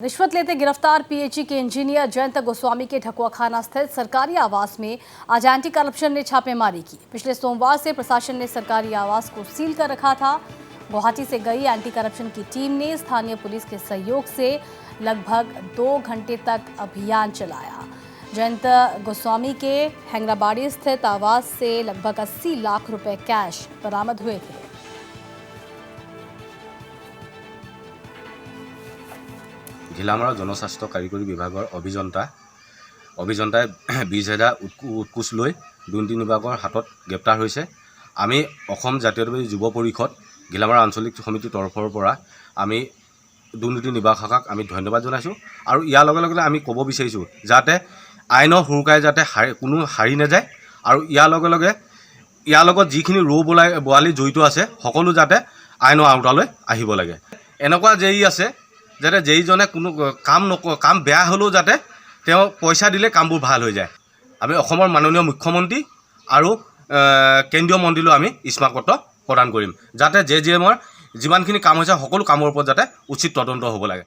रिश्वत लेते गिरफ्तार पीएचई के इंजीनियर जयंत गोस्वामी के ढकुआखाना स्थित सरकारी आवास में आज एंटी करप्शन ने छापेमारी की। पिछले सोमवार से प्रशासन ने सरकारी आवास को सील कर रखा था। गुवाहाटी से गई एंटी करप्शन की टीम ने स्थानीय पुलिस के सहयोग से लगभग 2 घंटे तक अभियान चलाया। जयंत गोस्वामी के हैंगराबाड़ी स्थित आवास से लगभग 80 लाख रुपए कैश बरामद हुए थे। ঘিলামাৰা জনস্বাস্থ্য কাৰিকৰী বিভাগৰ অভিযন্তাই 20,000 উৎকোচ লৈ দুৰ্নীতি বিভাগৰ হাতত গ্ৰেপ্তাৰ হৈছে। আমি অসম জাতীয়তাবাদী যুৱ পৰিষদ ঘিলামাৰা আঞ্চলিক সমিতিৰ তৰফৰ পৰা আমি দুৰ্নীতি নিবাৰক শাখাক আমি ধন্যবাদ জনাইছোঁ আৰু ইয়াৰ লগে লগে আমি ক'ব বিচাৰিছোঁ যাতে আইনৰ সুৰক্ষাই যাতে কোনো হাৰি নাযায় আৰু ইয়াৰ লগে লগে ইয়াৰ লগত যিখিনি ৰৌ বোৱালি জড়িত আছে সকলো যাতে আইনৰ আওতালৈ আহিব লাগে। এনেকুৱা যেই আছে যাতে যেইজনে কোনো কাম বেয়া হ'লেও যাতে তেওঁ পইচা দিলে কামবোৰ ভাল হৈ যায়। আমি অসমৰ মাননীয় মুখ্যমন্ত্ৰী আৰু কেন্দ্ৰীয় মন্ত্ৰীলৈ আমি স্মাৰকপত্ৰ প্ৰদান কৰিম যাতে JJMৰ যিমানখিনি কাম হৈছে সকলো কামৰ ওপৰত যাতে উচিত তদন্ত হ'ব লাগে।